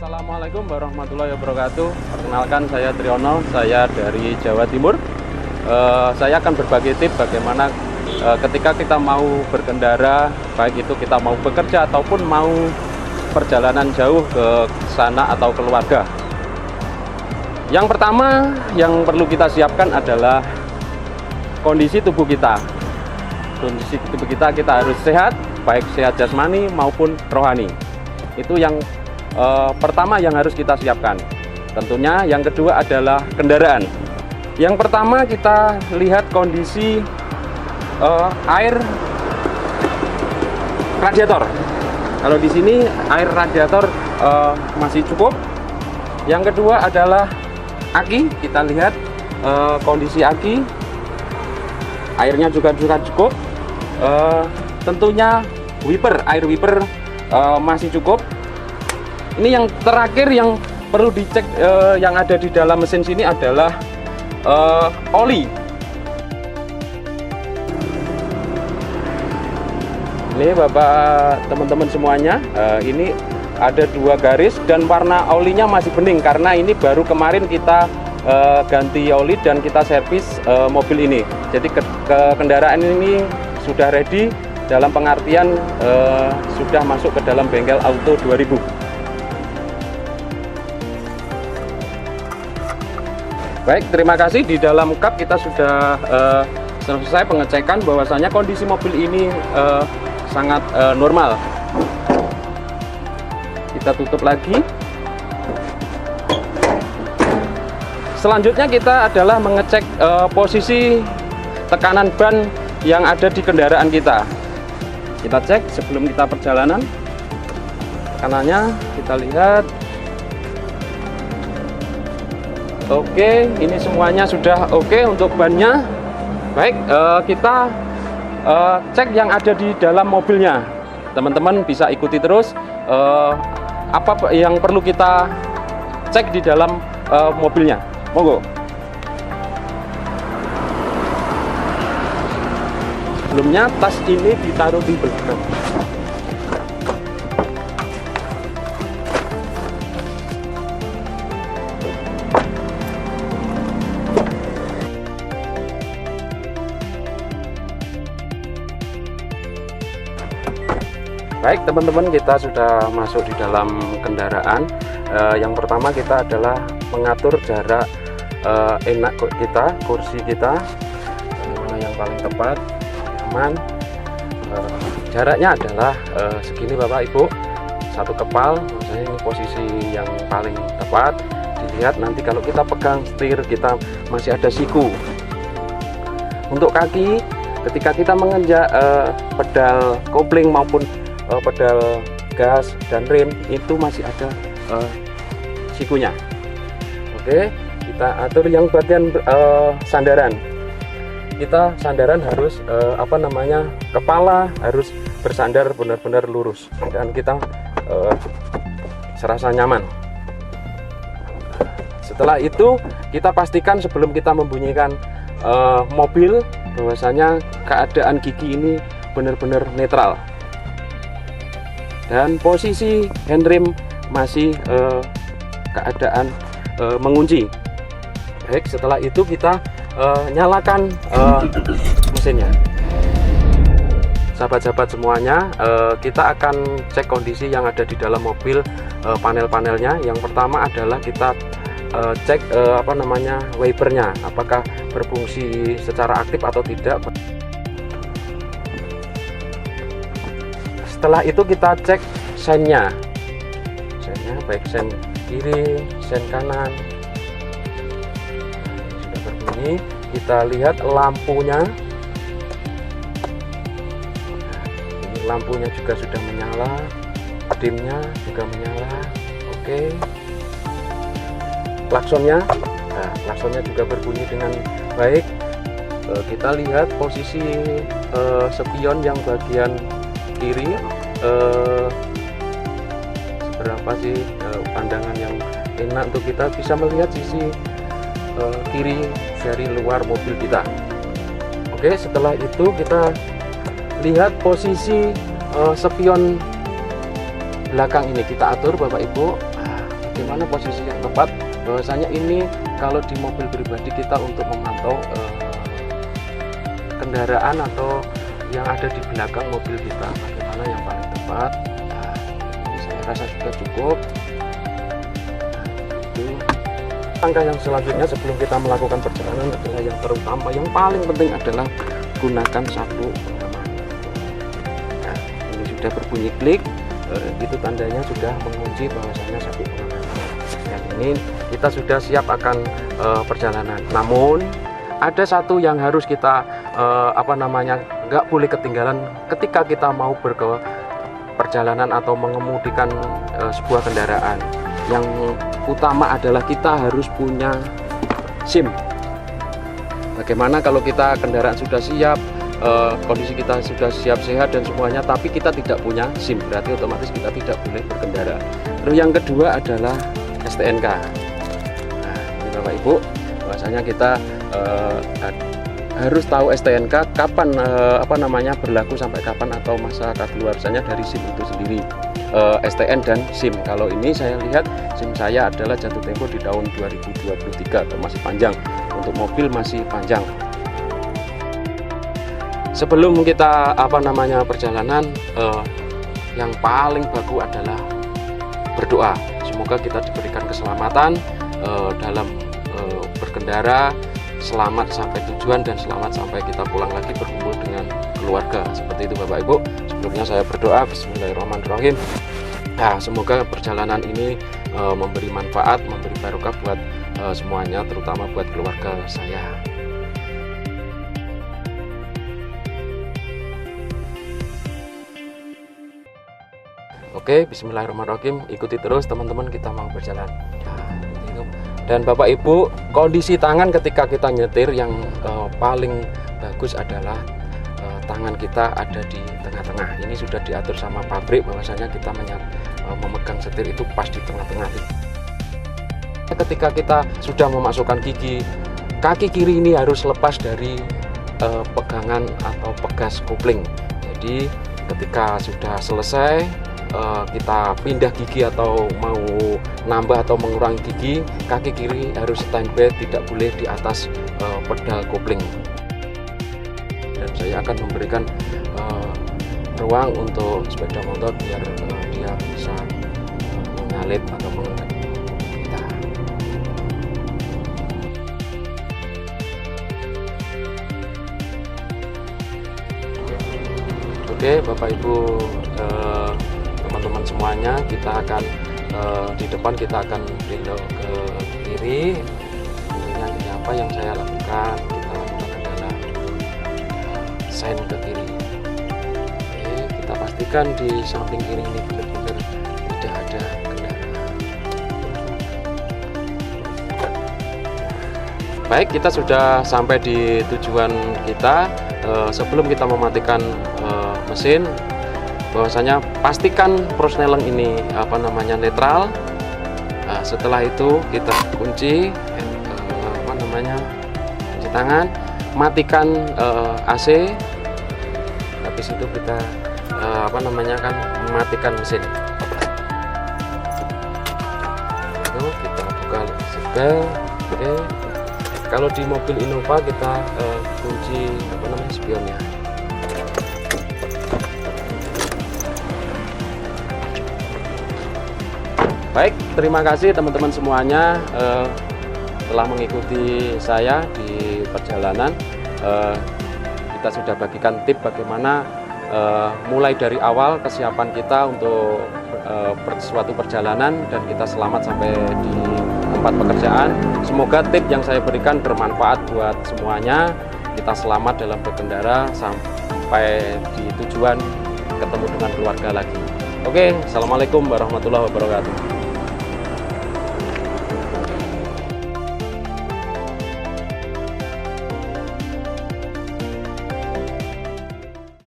Assalamualaikum warahmatullahi wabarakatuh. Perkenalkan, saya Triyono, saya dari Jawa Timur. Saya akan berbagi tips bagaimana ketika kita mau berkendara, baik itu kita mau bekerja ataupun mau perjalanan jauh ke sana atau keluarga. Yang pertama yang perlu kita siapkan adalah kondisi tubuh kita. Kondisi tubuh kita harus sehat, baik sehat jasmani maupun rohani. Itu yang pertama yang harus kita siapkan. Tentunya yang kedua adalah kendaraan. Yang pertama kita lihat kondisi air radiator. Kalau di sini air radiator masih cukup. Yang kedua adalah aki. Kita lihat kondisi aki, airnya juga cukup. Tentunya air wiper masih cukup. Ini yang terakhir yang perlu dicek yang ada di dalam mesin sini adalah oli. Ini Bapak teman-teman semuanya, ini ada 2 garis dan warna olinya masih bening karena ini baru kemarin kita ganti oli dan kita servis mobil ini. Jadi kendaraan ini sudah ready, dalam pengertian sudah masuk ke dalam bengkel auto 2000. Baik, terima kasih. Di dalam kap kita sudah selesai pengecekan bahwasanya kondisi mobil ini sangat normal. Kita tutup lagi. Selanjutnya kita adalah mengecek posisi tekanan ban yang ada di kendaraan kita. Kita cek sebelum kita perjalanan. Tekanannya kita lihat. Oke, ini semuanya sudah oke untuk bannya. Baik, kita cek yang ada di dalam mobilnya. Teman-teman bisa ikuti terus apa yang perlu kita cek di dalam mobilnya. Monggo. Sebelumnya tas ini ditaruh di belakang. Baik teman-teman, kita sudah masuk di dalam kendaraan. Yang pertama kita adalah mengatur jarak enak kita, kursi kita, mana yang paling tepat, aman. Jaraknya adalah segini Bapak Ibu, 1 kepal. Maksudnya ini posisi yang paling tepat. Dilihat nanti kalau kita pegang setir kita masih ada siku. Untuk kaki, ketika kita menginjak pedal kopling maupun pedal gas dan rem itu masih ada sikunya. Oke, kita atur yang bagian sandaran. Kita sandaran harus kepala harus bersandar benar-benar lurus dan kita serasa nyaman. Setelah itu kita pastikan sebelum kita membunyikan mobil bahwasanya keadaan gigi ini benar-benar netral. Dan posisi handrem masih keadaan mengunci. Baik, setelah itu kita nyalakan mesinnya. Sahabat-sahabat semuanya, kita akan cek kondisi yang ada di dalam mobil, panel-panelnya. Yang pertama adalah kita cek wipernya, apakah berfungsi secara aktif atau tidak. Setelah itu kita cek sennya, baik sen kiri, sen kanan. Sudah berbunyi. Kita lihat lampunya. Ini lampunya juga sudah menyala, dimnya juga menyala. Oke. Klaksonnya, klaksonnya juga berbunyi dengan baik. Kita lihat posisi spion yang bagian kiri, seberapa sih pandangan yang enak untuk kita bisa melihat sisi kiri dari luar mobil kita. Oke, setelah itu kita lihat posisi spion belakang ini, kita atur Bapak Ibu. bagaimana posisi yang tepat. Bahwasanya ini kalau di mobil pribadi kita untuk memantau kendaraan atau yang ada di belakang mobil kita, bagaimana yang paling tepat. Nah, ini saya rasa sudah cukup. Langkah yang selanjutnya sebelum kita melakukan perjalanan adalah yang terutama, yang paling penting adalah gunakan sabuk pengaman. Nah, ini sudah berbunyi klik, itu tandanya sudah mengunci bahwasanya sabuk pengaman. Dan ini kita sudah siap akan perjalanan. Namun ada satu yang harus kita nggak boleh ketinggalan ketika kita mau perjalanan atau mengemudikan sebuah kendaraan. Yang utama adalah kita harus punya SIM. Bagaimana kalau kita kendaraan sudah siap, kondisi kita sudah siap sehat dan semuanya, tapi kita tidak punya SIM, berarti otomatis kita tidak boleh berkendara. Terus yang kedua adalah STNK. Nah, ini Bapak Ibu, bahwasanya kita harus tahu STNK kapan berlaku sampai kapan atau masa kadaluarsanya dari SIM itu sendiri. STN dan SIM. Kalau ini saya lihat SIM saya adalah jatuh tempo di tahun 2023 atau masih panjang. Untuk mobil masih panjang. Sebelum kita perjalanan, yang paling bagus adalah berdoa. Semoga kita diberikan keselamatan dalam berkendara, selamat sampai tujuan dan selamat sampai kita pulang lagi berkumpul dengan keluarga. Seperti itu Bapak Ibu. Sebelumnya saya berdoa, bismillahirrahmanirrahim. Nah, semoga perjalanan ini memberi manfaat, memberi barokah buat semuanya, terutama buat keluarga saya. Oke, bismillahirrahmanirrahim. Ikuti terus teman-teman, kita mau berjalan. Dan Bapak Ibu, kondisi tangan ketika kita nyetir yang paling bagus adalah tangan kita ada di tengah-tengah. Ini sudah diatur sama pabrik bahwasanya kita memegang setir itu pas di tengah-tengah. Ketika kita sudah memasukkan gigi, kaki kiri ini harus lepas dari pegangan atau pegas kopling. Jadi ketika sudah selesai, kita pindah gigi atau mau nambah atau mengurangi gigi, kaki kiri harus standby, tidak boleh di atas pedal kopling. Dan saya akan memberikan ruang untuk sepeda motor biar dia bisa menyalip atau mengangkat kita. Oke Bapak Ibu, teman-teman semuanya, kita akan di depan kita akan belok ke kiri. Intinya ini apa yang saya lakukan, kita lakukan adalah sign ke kiri. Oke, kita pastikan di samping kiri ini benar-benar tidak ada kendaraan. Baik, kita sudah sampai di tujuan kita. Sebelum kita mematikan mesin, bahwasanya pastikan prosneleng ini netral. Nah, setelah itu kita kunci kunci tangan, matikan AC. Habis itu kita mematikan mesin. Lalu kita buka seatbelt. Oke. Kalau di mobil Innova kita kunci spionnya. Baik, terima kasih teman-teman semuanya telah mengikuti saya di perjalanan. Kita sudah bagikan tip bagaimana mulai dari awal kesiapan kita untuk suatu perjalanan dan kita selamat sampai di tempat pekerjaan. Semoga tip yang saya berikan bermanfaat buat semuanya. Kita selamat dalam berkendara sampai di tujuan, ketemu dengan keluarga lagi. Oke, assalamualaikum warahmatullahi wabarakatuh.